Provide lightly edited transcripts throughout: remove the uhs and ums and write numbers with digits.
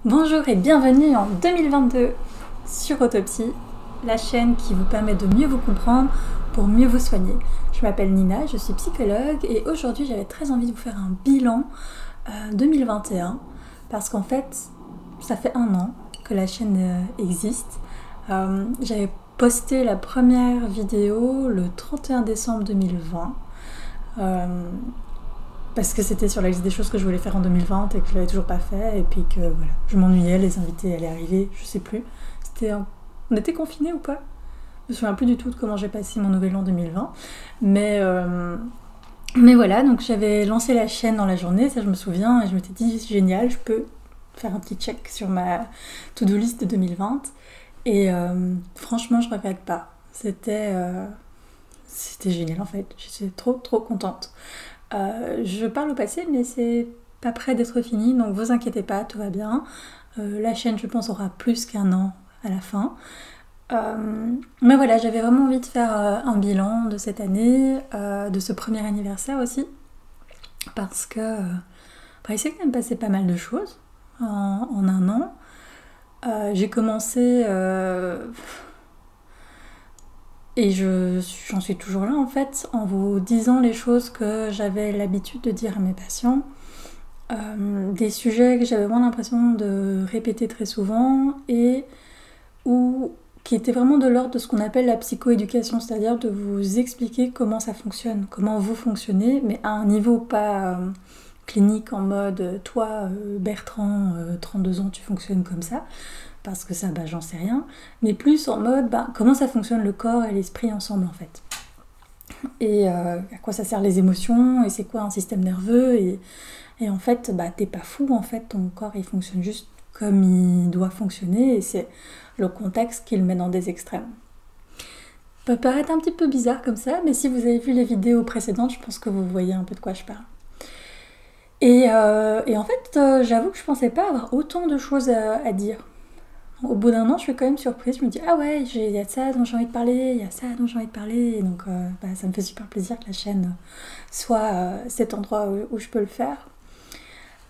Bonjour et bienvenue en 2022 sur Autopsie, la chaîne qui vous permet de mieux vous comprendre pour mieux vous soigner. Je m'appelle Nina, je suis psychologue et aujourd'hui j'avais très envie de vous faire un bilan 2021 parce qu'en fait ça fait 1 an que la chaîne existe. J'avais posté la première vidéo le 31 décembre 2020 parce que c'était sur la liste des choses que je voulais faire en 2020 et que je l'avais toujours pas fait et puis que voilà, je m'ennuyais, les invités allaient arriver, je sais plus. On était confinés ou pas? Je me souviens plus du tout de comment j'ai passé mon nouvel an 2020. Mais voilà, donc j'avais lancé la chaîne dans la journée, ça je me souviens, et je m'étais dit génial, je peux faire un petit check sur ma to-do list de 2020. Et franchement, je regrette pas. C'était génial en fait, j'étais trop contente. Je parle au passé, mais c'est pas près d'être fini, donc vous inquiétez pas, tout va bien. La chaîne, je pense, aura plus qu'1 an à la fin. Mais voilà, j'avais vraiment envie de faire un bilan de cette année, de ce premier anniversaire aussi, parce que il s'est quand même passé pas mal de choses en 1 an. J'ai commencé... Et j'en suis toujours là en fait, en vous disant les choses que j'avais l'habitude de dire à mes patients, des sujets que j'avais vraiment l'impression de répéter très souvent et qui étaient vraiment de l'ordre de ce qu'on appelle la psychoéducation, c'est-à-dire de vous expliquer comment ça fonctionne, comment vous fonctionnez, mais à un niveau pas clinique en mode toi Bertrand, 32 ans, tu fonctionnes comme ça. Parce que ça, j'en sais rien, mais plus en mode comment ça fonctionne le corps et l'esprit ensemble en fait. Et à quoi ça sert les émotions, et c'est quoi un système nerveux, et en fait, t'es pas fou en fait, ton corps il fonctionne juste comme il doit fonctionner, et c'est le contexte qui le met dans des extrêmes. Ça peut paraître un petit peu bizarre comme ça, mais si vous avez vu les vidéos précédentes, je pense que vous voyez un peu de quoi je parle. Et en fait, j'avoue que je pensais pas avoir autant de choses à dire. Au bout d'1 an, je suis quand même surprise. Je me dis, ah ouais, il y a ça dont j'ai envie de parler, il y a ça dont j'ai envie de parler. Et donc, ça me fait super plaisir que la chaîne soit cet endroit où je peux le faire.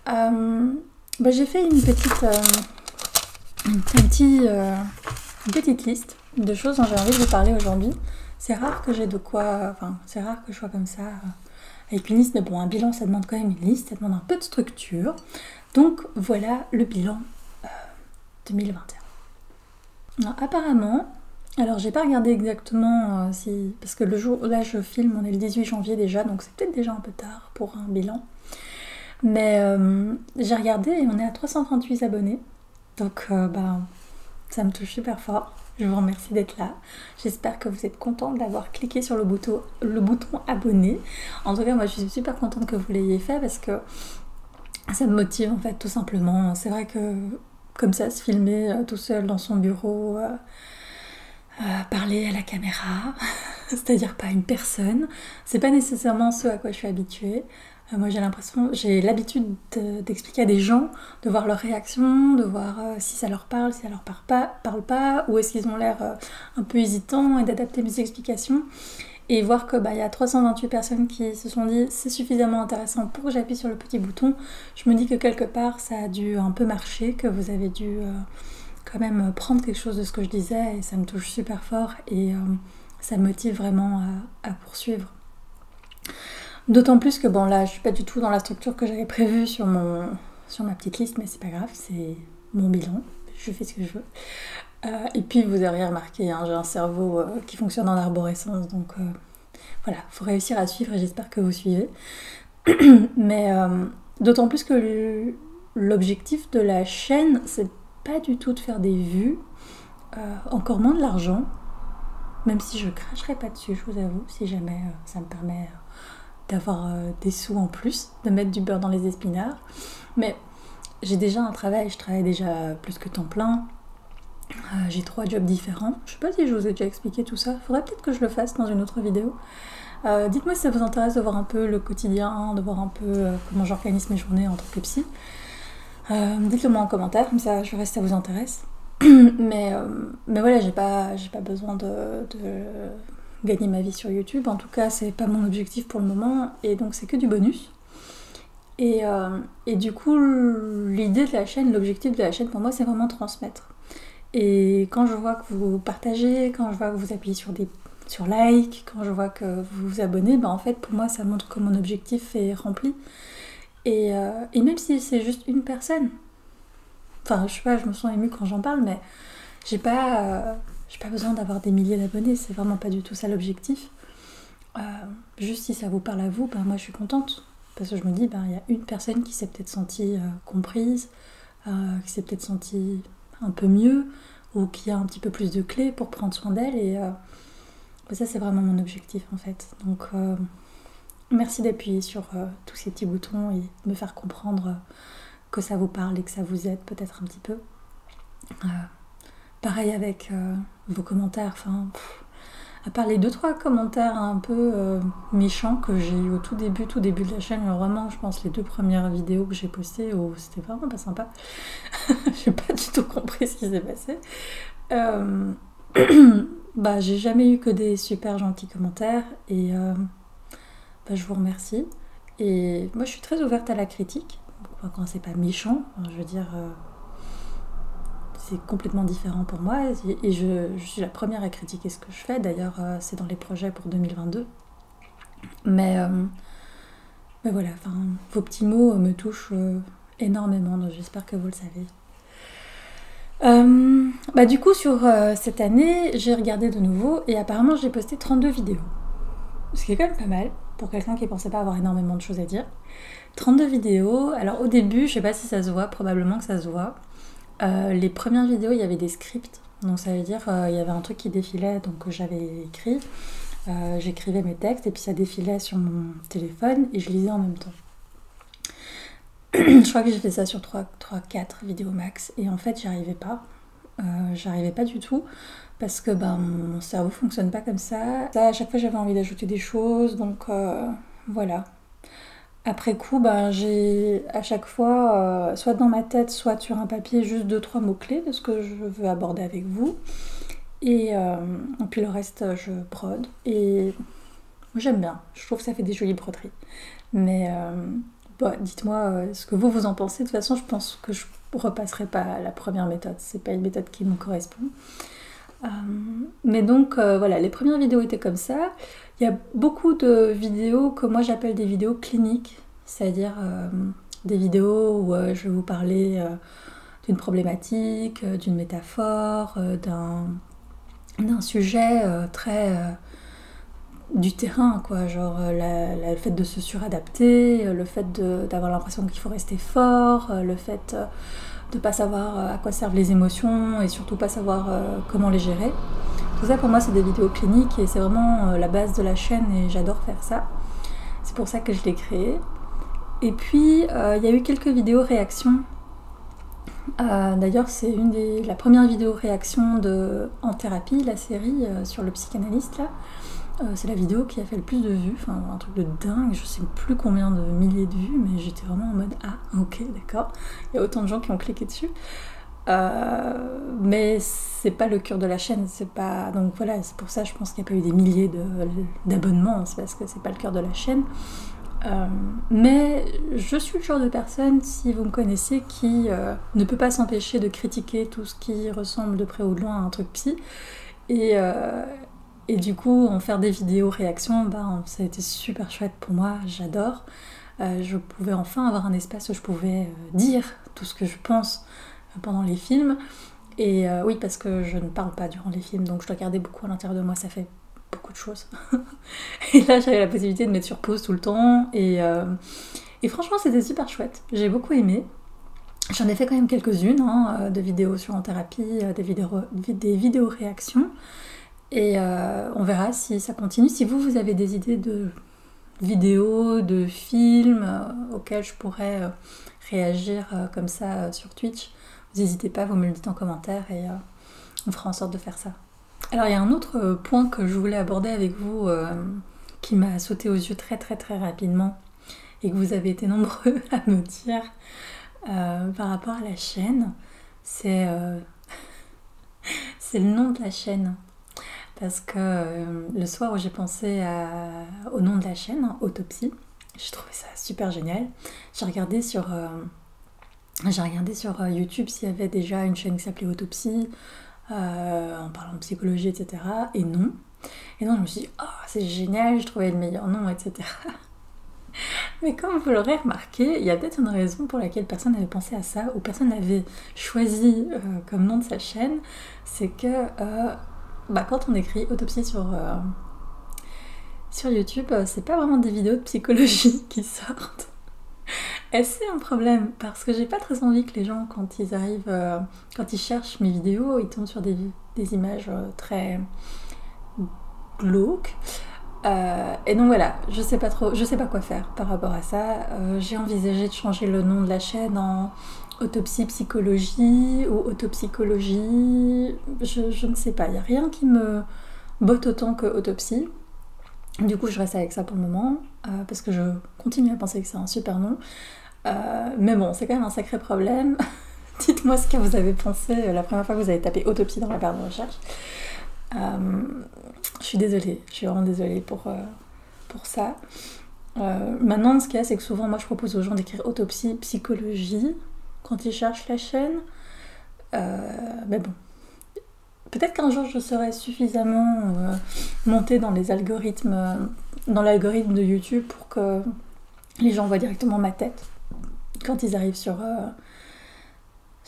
J'ai fait une petite liste de choses dont j'ai envie de vous parler aujourd'hui. C'est rare que c'est rare que je sois comme ça avec une liste. Mais bon, un bilan, ça demande quand même une liste, ça demande un peu de structure. Donc, voilà le bilan 2021. Alors, apparemment, alors j'ai pas regardé exactement parce que le jour, là je filme, on est le 18 janvier déjà, donc c'est peut-être déjà un peu tard pour un bilan. Mais j'ai regardé et on est à 338 abonnés, donc ça me touche super fort. Je vous remercie d'être là. J'espère que vous êtes contente d'avoir cliqué sur le bouton abonner. En tout cas, moi je suis super contente que vous l'ayez fait parce que ça me motive en fait tout simplement. C'est vrai que comme ça, se filmer tout seul dans son bureau, parler à la caméra, c'est-à-dire pas une personne, c'est pas nécessairement ce à quoi je suis habituée. Moi j'ai l'habitude d'expliquer à des gens, de voir leurs réactions, de voir si ça leur parle, si ça leur parle pas, ou est-ce qu'ils ont l'air un peu hésitants, et d'adapter mes explications. Et voir que y a 328 personnes qui se sont dit c'est suffisamment intéressant pour que j'appuie sur le petit bouton, je me dis que quelque part ça a dû un peu marcher, que vous avez dû quand même prendre quelque chose de ce que je disais, et ça me touche super fort et ça me motive vraiment à poursuivre. D'autant plus que là je suis pas du tout dans la structure que j'avais prévue sur ma petite liste, mais c'est pas grave, c'est mon bilan, je fais ce que je veux. Et puis vous auriez remarqué, j'ai un cerveau qui fonctionne en arborescence, donc voilà, faut réussir à suivre et j'espère que vous suivez. Mais d'autant plus que l'objectif de la chaîne, c'est pas du tout de faire des vues, encore moins de l'argent, même si je cracherai pas dessus, je vous avoue, si jamais ça me permet d'avoir des sous en plus, de mettre du beurre dans les épinards. Mais j'ai déjà un travail, je travaille déjà plus que temps plein. J'ai 3 jobs différents. Je sais pas si je vous ai déjà expliqué tout ça. Faudrait peut-être que je le fasse dans une autre vidéo. Dites-moi si ça vous intéresse de voir un peu le quotidien, de voir un peu comment j'organise mes journées en tant que psy. Dites-le moi en commentaire, comme ça je verrai si ça vous intéresse. mais voilà, j'ai pas besoin de gagner ma vie sur YouTube. En tout cas, c'est pas mon objectif pour le moment, et donc c'est que du bonus. Et du coup, l'idée de la chaîne, l'objectif de la chaîne pour moi, c'est vraiment transmettre. Et quand je vois que vous partagez, quand je vois que vous appuyez sur like, quand je vois que vous vous abonnez, bah en fait pour moi ça montre que mon objectif est rempli. Et même si c'est juste une personne, enfin je sais pas, je me sens émue quand j'en parle, mais j'ai pas besoin d'avoir des milliers d'abonnés, c'est vraiment pas du tout ça l'objectif. Juste si ça vous parle à vous, bah moi je suis contente. Parce que je me dis, bah il y a une personne qui s'est peut-être sentie comprise, qui s'est peut-être sentie un peu mieux, ou qui a un petit peu plus de clés pour prendre soin d'elle. Et ça c'est vraiment mon objectif en fait. Donc merci d'appuyer sur tous ces petits boutons et de me faire comprendre que ça vous parle et que ça vous aide peut-être un petit peu. Pareil avec vos commentaires, enfin, à part les 2-3 commentaires un peu méchants que j'ai eu au tout début de la chaîne, vraiment je pense les 2 premières vidéos que j'ai postées, où c'était vraiment pas sympa. J'ai pas du tout compris ce qui s'est passé. Bah j'ai jamais eu que des super gentils commentaires et bah, je vous remercie. Et moi je suis très ouverte à la critique, quand c'est pas méchant, je veux dire c'est complètement différent pour moi et je suis la première à critiquer ce que je fais. D'ailleurs c'est dans les projets pour 2022. Mais voilà, enfin, vos petits mots me touchent énormément, donc j'espère que vous le savez. Bah du coup sur cette année j'ai regardé de nouveau et apparemment j'ai posté 32 vidéos, ce qui est quand même pas mal pour quelqu'un qui pensait pas avoir énormément de choses à dire. 32 vidéos, alors au début je sais pas si ça se voit, probablement que ça se voit. Les premières vidéos il y avait des scripts, donc ça veut dire il y avait un truc qui défilait, donc j'avais écrit, j'écrivais mes textes et puis ça défilait sur mon téléphone et je lisais en même temps. Je crois que j'ai fait ça sur 3-4 vidéos max et en fait j'arrivais pas du tout parce que mon cerveau fonctionne pas comme ça. À chaque fois j'avais envie d'ajouter des choses, donc voilà. Après coup, j'ai à chaque fois, soit dans ma tête, soit sur un papier, juste 2-3 mots-clés de ce que je veux aborder avec vous. Et puis le reste, je brode. Et j'aime bien, je trouve que ça fait des jolies broderies. Mais dites-moi ce que vous en pensez. De toute façon, je pense que je repasserai pas à la première méthode. C'est pas une méthode qui me correspond. Mais donc voilà, les premières vidéos étaient comme ça. Il y a beaucoup de vidéos que moi j'appelle des vidéos cliniques, c'est-à-dire des vidéos où je vais vous parler d'une problématique, d'une métaphore, d'un sujet très du terrain, quoi, genre le fait de se suradapter, le fait d'avoir l'impression qu'il faut rester fort, le fait de pas savoir à quoi servent les émotions et surtout pas savoir comment les gérer. Tout ça pour moi c'est des vidéos cliniques et c'est vraiment la base de la chaîne et j'adore faire ça. C'est pour ça que je l'ai créé. Et puis il y a eu quelques vidéos réactions. D'ailleurs c'est la première vidéo réaction de En thérapie, la série sur le psychanalyste là. C'est la vidéo qui a fait le plus de vues, enfin un truc de dingue, je sais plus combien de milliers de vues, mais j'étais vraiment en mode ah ok d'accord, il y a autant de gens qui ont cliqué dessus. Mais c'est pas le cœur de la chaîne, c'est pas. Donc voilà, c'est pour ça je pense qu'il n'y a pas eu des milliers d'abonnements, c'est parce que c'est pas le cœur de la chaîne. Mais je suis le genre de personne, si vous me connaissez, qui ne peut pas s'empêcher de critiquer tout ce qui ressemble de près ou de loin à un truc psy. Et du coup, en faire des vidéos réactions, ça a été super chouette pour moi, j'adore. Je pouvais enfin avoir un espace où je pouvais dire tout ce que je pense pendant les films. Et oui, parce que je ne parle pas durant les films, donc je dois garder beaucoup à l'intérieur de moi, ça fait beaucoup de choses. Et là, j'avais la possibilité de mettre sur pause tout le temps. Et franchement, c'était super chouette. J'ai beaucoup aimé. J'en ai fait quand même quelques-unes, de vidéos sur En thérapie, des vidéos réactions. Et on verra si ça continue. Si vous avez des idées de vidéos, de films auxquels je pourrais réagir comme ça sur Twitch, vous n'hésitez pas, vous me le dites en commentaire et on fera en sorte de faire ça. Alors il y a un autre point que je voulais aborder avec vous qui m'a sauté aux yeux très très très rapidement et que vous avez été nombreux à me dire par rapport à la chaîne, c'est le nom de la chaîne. Parce que le soir où j'ai pensé au nom de la chaîne, Autopsie, J'ai trouvé ça super génial. J'ai regardé sur YouTube s'il y avait déjà une chaîne qui s'appelait Autopsie, en parlant de psychologie, etc. Et non. Et donc je me suis dit, oh, c'est génial, je trouvais le meilleur nom, etc. Mais comme vous l'aurez remarqué, il y a peut-être une raison pour laquelle personne n'avait pensé à ça, ou personne n'avait choisi comme nom de sa chaîne. C'est que quand on écrit Autopsie sur YouTube, c'est pas vraiment des vidéos de psychologie qui sortent. Et c'est un problème, parce que j'ai pas très envie que les gens, quand ils arrivent, quand ils cherchent mes vidéos, ils tombent sur des images très glauques. Et donc voilà, je sais pas quoi faire par rapport à ça. J'ai envisagé de changer le nom de la chaîne en Autopsie Psychologie ou Autopsychologie. Je ne sais pas, il n'y a rien qui me botte autant que Autopsie. Du coup, je reste avec ça pour le moment, parce que je continue à penser que c'est un super nom. Mais bon, c'est quand même un sacré problème. Dites-moi ce que vous avez pensé la première fois que vous avez tapé Autopsie dans la barre de recherche. Je suis désolée, je suis vraiment désolée pour ça. Maintenant, ce qu'il y a, c'est que souvent, moi, je propose aux gens d'écrire Autopsie Psychologie quand ils cherchent la chaîne. Mais bon, peut-être qu'un jour, je serai suffisamment montée dans les algorithmes, dans l'algorithme de YouTube pour que les gens voient directement ma tête quand ils arrivent sur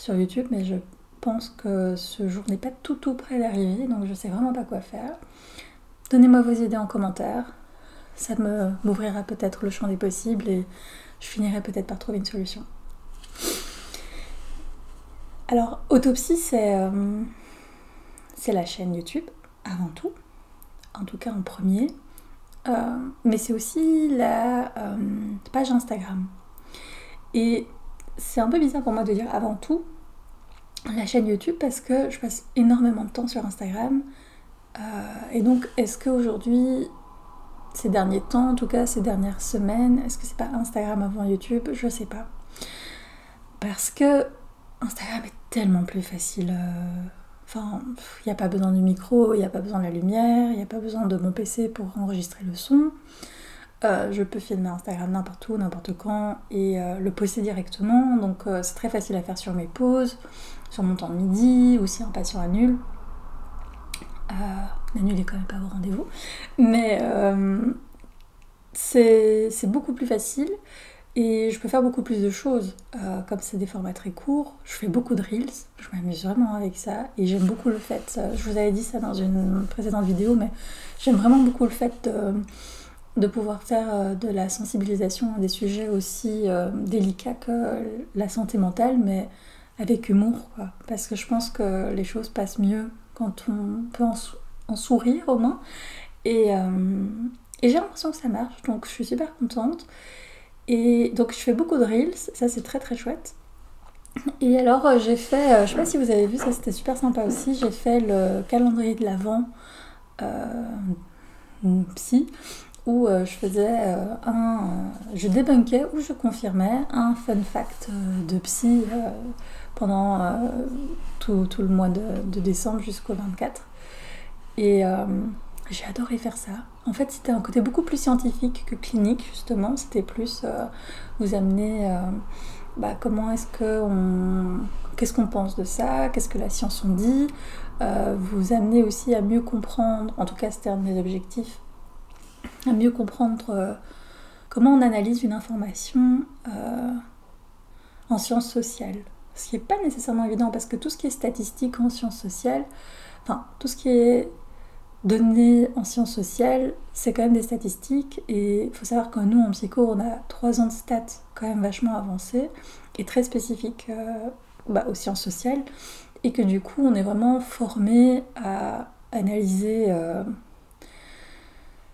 YouTube, mais je pense que ce jour n'est pas tout près d'arriver, donc je sais vraiment pas quoi faire. Donnez-moi vos idées en commentaire, ça m'ouvrira peut-être le champ des possibles et je finirai peut-être par trouver une solution. Alors, Autopsie, c'est la chaîne YouTube, avant tout, en tout cas en premier, mais c'est aussi la page Instagram. Et c'est un peu bizarre pour moi de dire avant tout la chaîne YouTube parce que je passe énormément de temps sur Instagram. Et donc, est-ce qu'aujourd'hui, ces derniers temps, en tout cas ces dernières semaines, est-ce que c'est pas Instagram avant YouTube? Je sais pas. Parce que Instagram est tellement plus facile. Enfin, il n'y a pas besoin du micro, il n'y a pas besoin de la lumière, il n'y a pas besoin de mon PC pour enregistrer le son. Je peux filmer Instagram n'importe où, n'importe quand et le poster directement. Donc c'est très facile à faire sur mes pauses, sur mon temps de midi ou si un patient annule. N'annulez quand même pas vos rendez-vous. Mais c'est beaucoup plus facile et je peux faire beaucoup plus de choses. Comme c'est des formats très courts, je fais beaucoup de reels, je m'amuse vraiment avec ça et j'aime beaucoup le fait, je vous avais dit ça dans une précédente vidéo, mais j'aime vraiment beaucoup le fait de pouvoir faire de la sensibilisation à des sujets aussi délicats que la santé mentale, mais avec humour, quoi. Parce que je pense que les choses passent mieux quand on peut en sourire au moins. Et j'ai l'impression que ça marche, donc je suis super contente. Et donc je fais beaucoup de reels, ça c'est très très chouette. Et alors j'ai fait, je sais pas si vous avez vu, ça c'était super sympa aussi, j'ai fait le calendrier de l'Avent psy, où je faisais je débunkais ou je confirmais un fun fact de psy pendant tout le mois de décembre jusqu'au 24. Et j'ai adoré faire ça. En fait, c'était un côté beaucoup plus scientifique que clinique, justement. C'était plus vous amener comment est-ce qu'est-ce qu'on pense de ça, qu'est-ce que la science en dit, vous amener aussi à mieux comprendre, en tout cas c'était un de mes objectifs, à mieux comprendre comment on analyse une information en sciences sociales. Ce qui n'est pas nécessairement évident parce que tout ce qui est statistique en sciences sociales, enfin tout ce qui est donné en sciences sociales, c'est quand même des statistiques et il faut savoir que nous en psycho on a 3 ans de stats quand même vachement avancés et très spécifiques aux sciences sociales et que du coup on est vraiment formé à analyser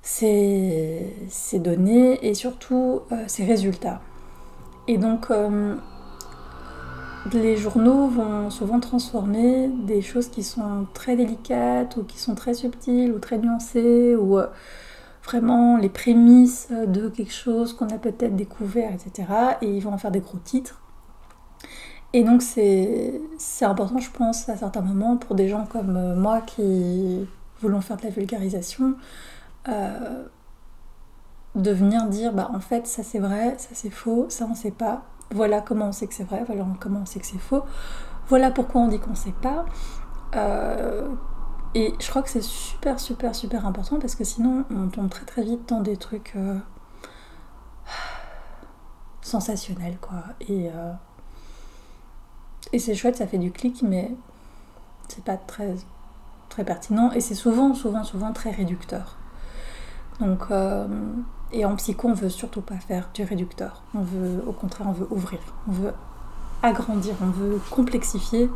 ces données et surtout ces résultats. Et donc les journaux vont souvent transformer des choses qui sont très délicates ou qui sont très subtiles ou très nuancées ou vraiment les prémices de quelque chose qu'on a peut-être découvert, etc. Et ils vont en faire des gros titres. Et donc c'est important, je pense, à certains moments, pour des gens comme moi qui voulons faire de la vulgarisation, de venir dire bah en fait ça c'est vrai, ça c'est faux, ça on sait pas, voilà comment on sait que c'est vrai, voilà comment on sait que c'est faux, voilà pourquoi on dit qu'on sait pas. Et je crois que c'est super super super important parce que sinon on tombe très très vite dans des trucs sensationnels quoi. Et c'est chouette, ça fait du clic, mais c'est pas très, très pertinent et c'est souvent très réducteur. Donc, et en psycho, on veut surtout pas faire du réducteur. On veut, au contraire, on veut ouvrir, on veut agrandir, on veut complexifier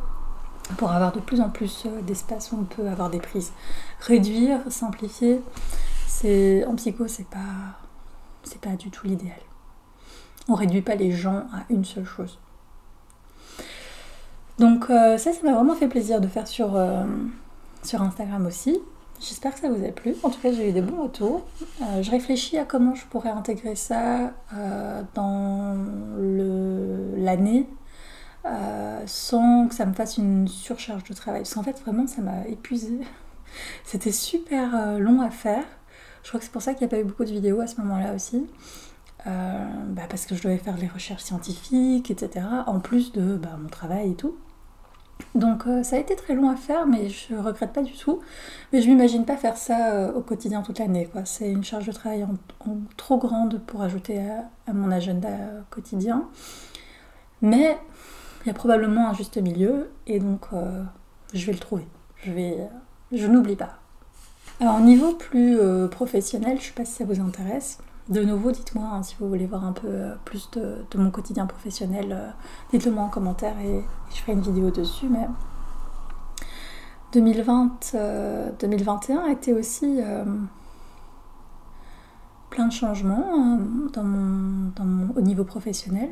pour avoir de plus en plus d'espace où on peut avoir des prises. Réduire, simplifier, en psycho, c'est pas du tout l'idéal. On réduit pas les gens à une seule chose. Donc ça m'a vraiment fait plaisir de faire sur Instagram aussi. J'espère que ça vous a plu. En tout cas, j'ai eu des bons retours. Je réfléchis à comment je pourrais intégrer ça dans l'année sans que ça me fasse une surcharge de travail. Parce qu'en fait, vraiment, ça m'a épuisée. C'était super long à faire. Je crois que c'est pour ça qu'il n'y a pas eu beaucoup de vidéos à ce moment-là aussi. Parce que je devais faire les recherches scientifiques, etc. En plus de mon travail et tout. Donc ça a été très long à faire, mais je regrette pas du tout. Mais je m'imagine pas faire ça au quotidien toute l'année, quoi. C'est une charge de travail trop grande pour ajouter à mon agenda quotidien. Mais il y a probablement un juste milieu, et donc je vais le trouver. Je n'oublie pas. Alors au niveau plus professionnel, je sais pas si ça vous intéresse. De nouveau, dites-moi si vous voulez voir un peu plus de mon quotidien professionnel. Dites-le moi en commentaire et je ferai une vidéo dessus. Mais 2021 a été aussi plein de changements au niveau professionnel.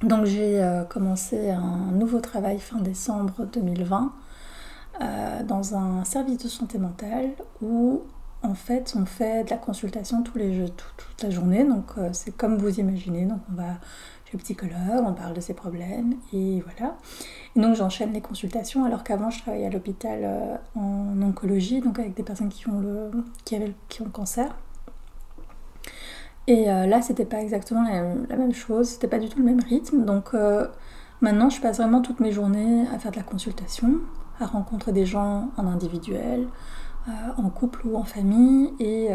Donc j'ai commencé un nouveau travail fin décembre 2020 dans un service de santé mentale où en fait, on fait de la consultation toute la journée, donc c'est comme vous imaginez. Donc on va chez le psychologue, on parle de ses problèmes, et voilà. Et donc j'enchaîne les consultations, alors qu'avant je travaillais à l'hôpital en oncologie, donc avec des personnes qui ont le cancer. Et là, c'était pas exactement la même chose, c'était pas du tout le même rythme. Donc maintenant, je passe vraiment toutes mes journées à faire de la consultation, à rencontrer des gens en individuel, en couple ou en famille, et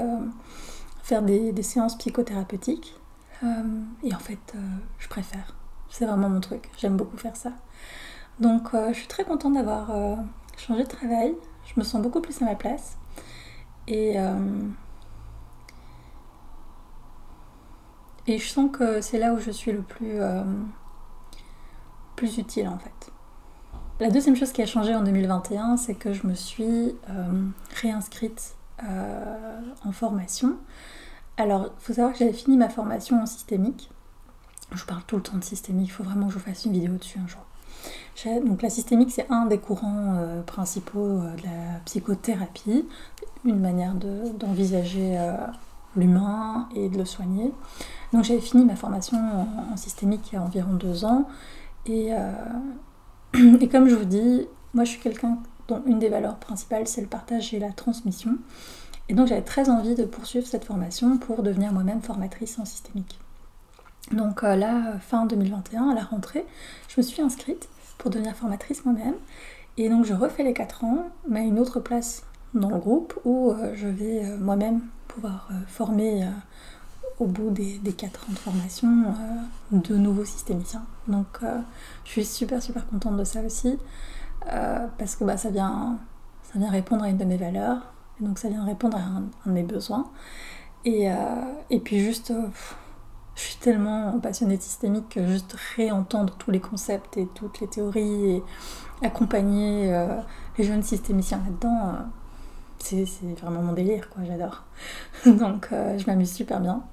faire des séances psychothérapeutiques. Et en fait, je préfère. C'est vraiment mon truc. J'aime beaucoup faire ça. Donc, je suis très contente d'avoir changé de travail. Je me sens beaucoup plus à ma place. Et je sens que c'est là où je suis le plus utile, en fait. La deuxième chose qui a changé en 2021, c'est que je me suis réinscrite en formation. Alors, il faut savoir que j'avais fini ma formation en systémique. Je vous parle tout le temps de systémique, il faut vraiment que je vous fasse une vidéo dessus un jour. Donc la systémique, c'est un des courants principaux de la psychothérapie, une manière d'envisager l'humain et de le soigner. Donc j'avais fini ma formation en systémique il y a environ 2 ans, et comme je vous dis, moi je suis quelqu'un dont une des valeurs principales c'est le partage et la transmission. Et donc j'avais très envie de poursuivre cette formation pour devenir moi-même formatrice en systémique. Donc là, fin 2021, à la rentrée, je me suis inscrite pour devenir formatrice moi-même. Et donc je refais les 4 ans, mais à une autre place dans le groupe où je vais moi-même pouvoir former au bout des 4 ans de formation de nouveaux systémiciens. Donc je suis super super contente de ça aussi, parce que ça vient répondre à une de mes valeurs, et donc ça vient répondre à un de mes besoins. Et puis juste, je suis tellement passionnée de systémique que juste réentendre tous les concepts et toutes les théories et accompagner les jeunes systémiciens là-dedans, c'est vraiment mon délire, quoi, j'adore. Donc je m'amuse super bien.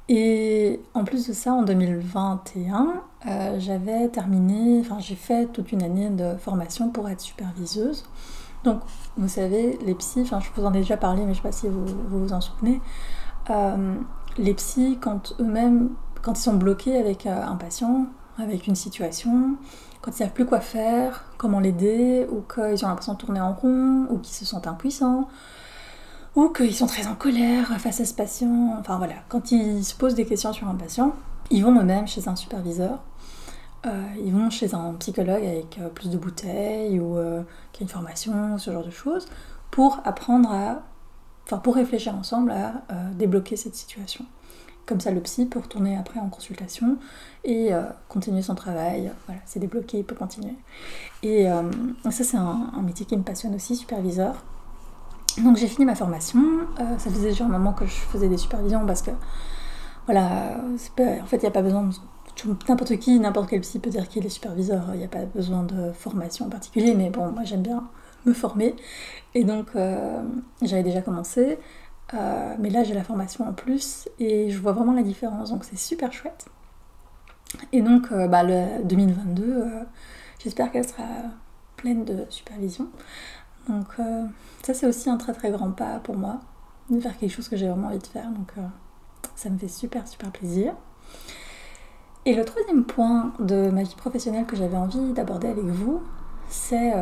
Et en plus de ça, en 2021, j'ai fait toute une année de formation pour être superviseuse. Donc, vous savez, les psys, je vous en ai déjà parlé, mais je ne sais pas si vous vous en souvenez, les psys, quand ils sont bloqués avec un patient, avec une situation, quand ils ne savent plus quoi faire, comment l'aider, ou qu'ils ont l'impression de tourner en rond, ou qu'ils se sentent impuissants, ou qu'ils sont très en colère face à ce patient. Enfin voilà, quand ils se posent des questions sur un patient, ils vont eux-mêmes chez un superviseur, ils vont chez un psychologue avec plus de bouteilles ou qui a une formation, ce genre de choses, pour apprendre à... Enfin, pour réfléchir ensemble à débloquer cette situation. Comme ça, le psy peut retourner après en consultation et continuer son travail. Voilà, c'est débloqué, il peut continuer. Et ça, c'est un métier qui me passionne aussi, superviseur. Donc j'ai fini ma formation. Ça faisait déjà un moment que je faisais des supervisions parce que, voilà, en fait, il n'y a pas besoin de... N'importe qui, n'importe quel psy peut dire qu'il est superviseur. Il n'y a pas besoin de formation en particulier, mais bon, moi j'aime bien me former. Et donc, j'avais déjà commencé. Mais là, j'ai la formation en plus et je vois vraiment la différence. Donc, c'est super chouette. Et donc, le 2022, j'espère qu'elle sera pleine de supervision. Donc, ça, c'est aussi un très très grand pas pour moi, de faire quelque chose que j'ai vraiment envie de faire. Donc, ça me fait super super plaisir. Et le troisième point de ma vie professionnelle que j'avais envie d'aborder avec vous, c'est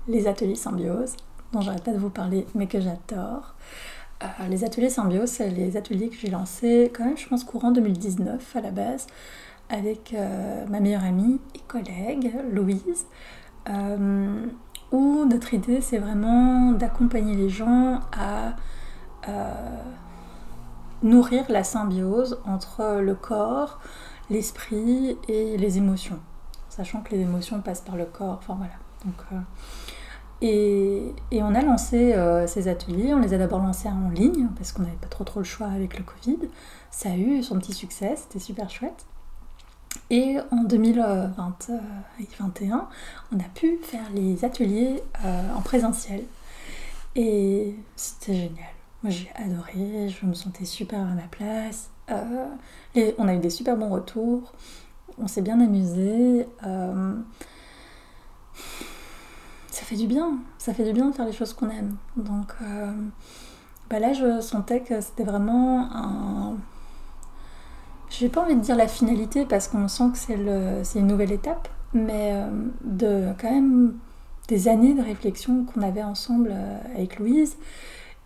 les ateliers symbiose, dont j'arrête pas de vous parler, mais que j'adore. Les ateliers symbiose, c'est les ateliers que j'ai lancés quand même, je pense, courant 2019 à la base, avec ma meilleure amie et collègue, Louise, où notre idée, c'est vraiment d'accompagner les gens à nourrir la symbiose entre le corps, l'esprit et les émotions, sachant que les émotions passent par le corps, enfin voilà. Donc, et on a lancé ces ateliers, on les a d'abord lancés en ligne, parce qu'on n'avait pas trop le choix avec le Covid. Ça a eu son petit succès, c'était super chouette. Et en 2021, on a pu faire les ateliers en présentiel. Et c'était génial. Moi j'ai adoré, je me sentais super à ma place. On a eu des super bons retours, on s'est bien amusé. Ça fait du bien de faire les choses qu'on aime. Donc là je sentais que c'était vraiment un... J'ai pas envie de dire la finalité parce qu'on sent que c'est une nouvelle étape, mais de quand même des années de réflexion qu'on avait ensemble avec Louise.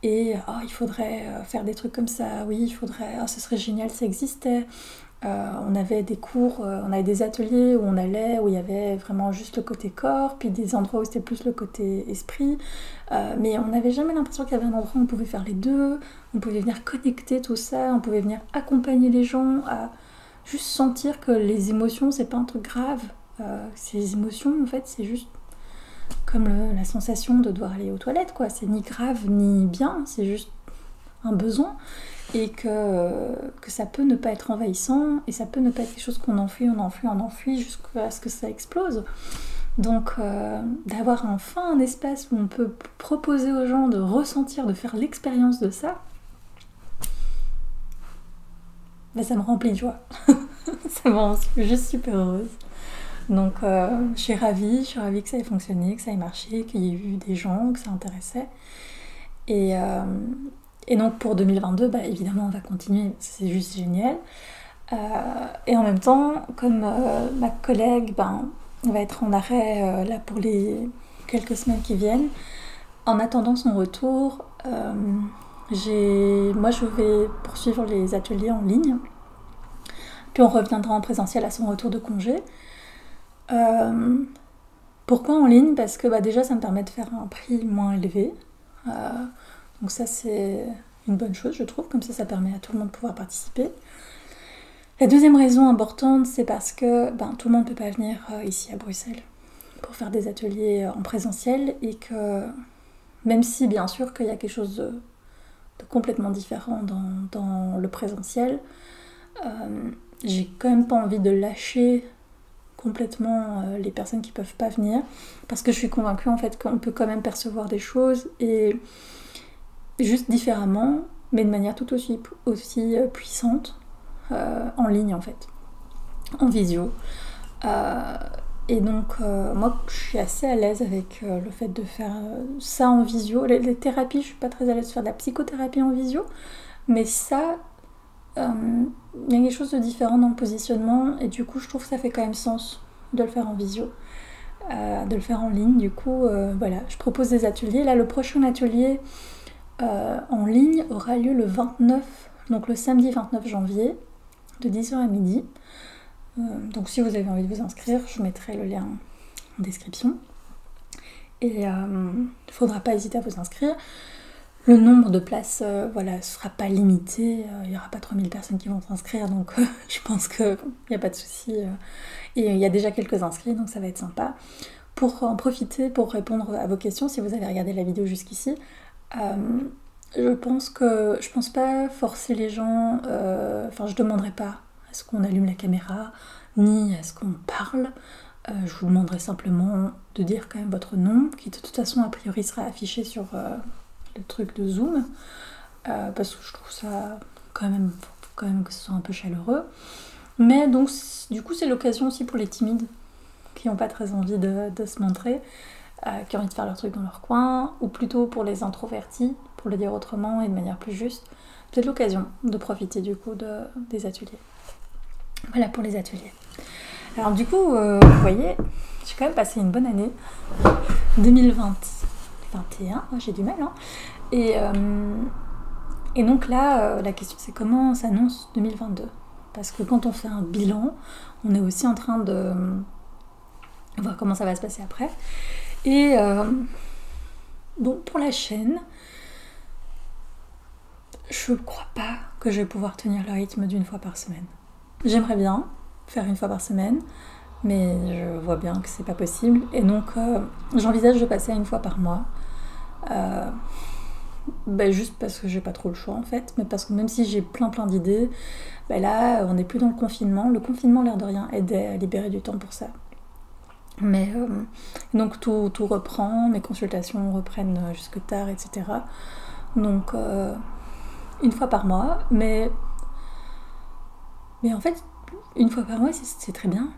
Et il faudrait faire des trucs comme ça, oui, il faudrait, ce serait génial, ça existait. On avait des cours, on avait des ateliers où on allait, où il y avait vraiment juste le côté corps, puis des endroits où c'était plus le côté esprit. Mais on n'avait jamais l'impression qu'il y avait un endroit où on pouvait faire les deux, on pouvait venir connecter tout ça, on pouvait venir accompagner les gens à juste sentir que les émotions, c'est pas un truc grave. Ces émotions, en fait, c'est juste comme la sensation de devoir aller aux toilettes, quoi. C'est ni grave ni bien, c'est juste un besoin. Et que ça peut ne pas être envahissant, et ça peut ne pas être quelque chose qu'on enfuit jusqu'à ce que ça explose. Donc d'avoir enfin un espace où on peut proposer aux gens de ressentir, de faire l'expérience de ça, ça me remplit de joie. Ça me rend juste super heureuse. Donc je suis ravie que ça ait fonctionné, que ça ait marché, qu'il y ait eu des gens, que ça intéressait. Et donc pour 2022, évidemment on va continuer, c'est juste génial. Et en même temps, comme ma collègue va être en arrêt là pour les quelques semaines qui viennent, en attendant son retour, moi je vais poursuivre les ateliers en ligne. Puis on reviendra en présentiel à son retour de congé. Pourquoi en ligne ? Parce que déjà ça me permet de faire un prix moins élevé. Donc ça c'est une bonne chose je trouve, comme ça permet à tout le monde de pouvoir participer. La deuxième raison importante, c'est parce que tout le monde ne peut pas venir ici à Bruxelles pour faire des ateliers en présentiel, et que même si bien sûr qu'il y a quelque chose de complètement différent dans le présentiel, j'ai quand même pas envie de lâcher complètement les personnes qui peuvent pas venir, parce que je suis convaincue en fait qu'on peut quand même percevoir des choses et juste différemment, mais de manière tout aussi puissante en ligne en fait, en visio. Et donc moi je suis assez à l'aise avec le fait de faire ça en visio. Les thérapies, je suis pas très à l'aise de faire de la psychothérapie en visio, mais ça, il y a quelque chose de différent dans le positionnement, et du coup je trouve que ça fait quand même sens de le faire en visio, de le faire en ligne. Du coup voilà, je propose des ateliers. Là le prochain atelier, en ligne aura lieu le 29, donc le samedi 29 janvier, de 10h à midi. Donc si vous avez envie de vous inscrire, je mettrai le lien en description. Et il ne faudra pas hésiter à vous inscrire. Le nombre de places voilà, sera pas limité, il n'y aura pas 3000 personnes qui vont s'inscrire, donc je pense qu'il n'y a pas de souci. Et il y a déjà quelques inscrits, donc ça va être sympa. Pour en profiter, pour répondre à vos questions, si vous avez regardé la vidéo jusqu'ici, je pense pas forcer les gens, je demanderai pas à ce qu'on allume la caméra, ni à ce qu'on parle. Je vous demanderai simplement de dire quand même votre nom, qui de toute façon a priori sera affiché sur le truc de Zoom, parce que je trouve ça quand même que ce soit un peu chaleureux. Mais donc du coup c'est l'occasion aussi pour les timides qui n'ont pas très envie de se montrer, qui ont envie de faire leur truc dans leur coin, ou plutôt pour les introvertis, pour le dire autrement et de manière plus juste, peut-être l'occasion de profiter du coup des ateliers. Voilà pour les ateliers. Alors du coup, vous voyez, j'ai quand même passé une bonne année, 2021, j'ai du mal, hein. Et donc là, la question c'est comment s'annonce 2022 ? Parce que quand on fait un bilan, on est aussi en train de voir comment ça va se passer après. Et donc pour la chaîne, je crois pas que je vais pouvoir tenir le rythme d'une fois par semaine. J'aimerais bien faire une fois par semaine, mais je vois bien que c'est pas possible. Et donc j'envisage de passer à une fois par mois. Juste parce que j'ai pas trop le choix en fait, mais parce que même si j'ai plein d'idées, là on n'est plus dans le confinement. Le confinement, l'air de rien, aide à libérer du temps pour ça. Mais donc tout reprend, mes consultations reprennent jusque tard, etc. Donc une fois par mois, mais en fait une fois par mois c'est très bien.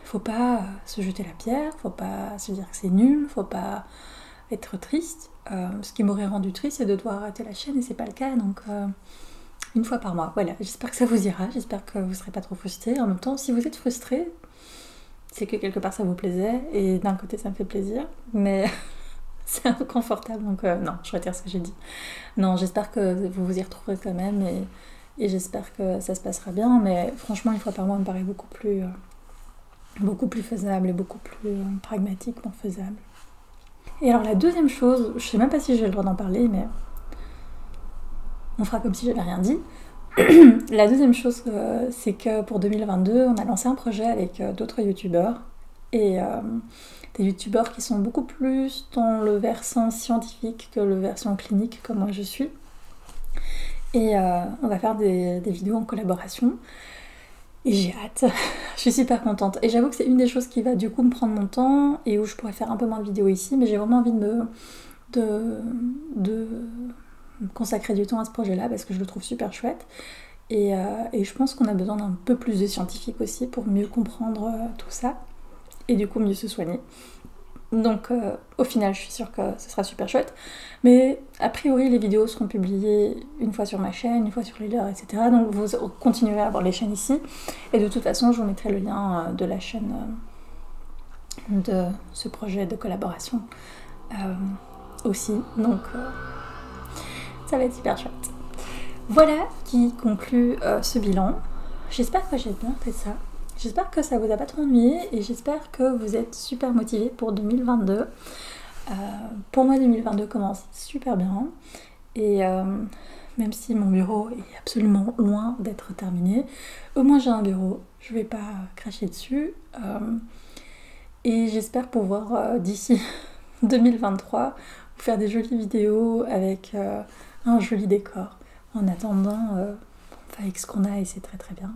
Faut pas se jeter la pierre, faut pas se dire que c'est nul, faut pas être triste. Ce qui m'aurait rendu triste, c'est de devoir arrêter la chaîne et c'est pas le cas, donc une fois par mois. Voilà, j'espère que ça vous ira, j'espère que vous serez pas trop frustrés. En même temps, si vous êtes frustrés, c'est que quelque part ça vous plaisait, et d'un côté ça me fait plaisir, mais c'est inconfortable, donc non, je retire ce que j'ai dit. Non, j'espère que vous vous y retrouverez quand même, et j'espère que ça se passera bien, mais franchement, une fois par mois me paraît beaucoup plus faisable et beaucoup plus pragmatiquement faisable. Et alors la deuxième chose, je sais même pas si j'ai le droit d'en parler, mais on fera comme si j'avais rien dit. La deuxième chose, c'est que pour 2022, on a lancé un projet avec d'autres youtubeurs, et des youtubeurs qui sont beaucoup plus dans le versant scientifique que le versant clinique comme moi je suis. Et on va faire des vidéos en collaboration. Et j'ai hâte, je suis super contente. Et j'avoue que c'est une des choses qui va du coup me prendre mon temps et où je pourrais faire un peu moins de vidéos ici, mais j'ai vraiment envie de me consacrer du temps à ce projet-là parce que je le trouve super chouette. Et je pense qu'on a besoin d'un peu plus de scientifiques aussi pour mieux comprendre tout ça et du coup mieux se soigner. Donc au final, je suis sûre que ce sera super chouette. Mais a priori, les vidéos seront publiées une fois sur ma chaîne, une fois sur Leader, etc. Donc vous continuerez à avoir les chaînes ici. Et de toute façon, je vous mettrai le lien de la chaîne de ce projet de collaboration aussi. Donc ça va être super chouette. Voilà qui conclut ce bilan. J'espère que j'ai bien fait ça. J'espère que ça vous a pas trop ennuyé et j'espère que vous êtes super motivés pour 2022. Pour moi, 2022 commence super bien. Et même si mon bureau est absolument loin d'être terminé, au moins j'ai un bureau. Je vais pas cracher dessus. Et j'espère pouvoir, d'ici 2023, vous faire des jolies vidéos avec un joli décor. En attendant, avec ce qu'on a, et c'est très très bien.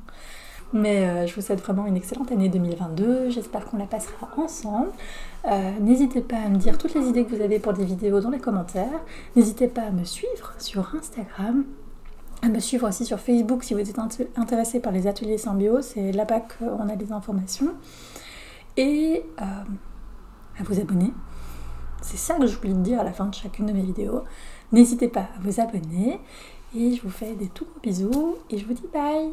Mais je vous souhaite vraiment une excellente année 2022, j'espère qu'on la passera ensemble. N'hésitez pas à me dire toutes les idées que vous avez pour des vidéos dans les commentaires. N'hésitez pas à me suivre sur Instagram, à me suivre aussi sur Facebook si vous êtes intéressé par les ateliers Symbio, c'est là-bas qu'on a des informations. Et à vous abonner. C'est ça que j'oublie de dire à la fin de chacune de mes vidéos. N'hésitez pas à vous abonner. Et je vous fais des tout gros bisous et je vous dis bye!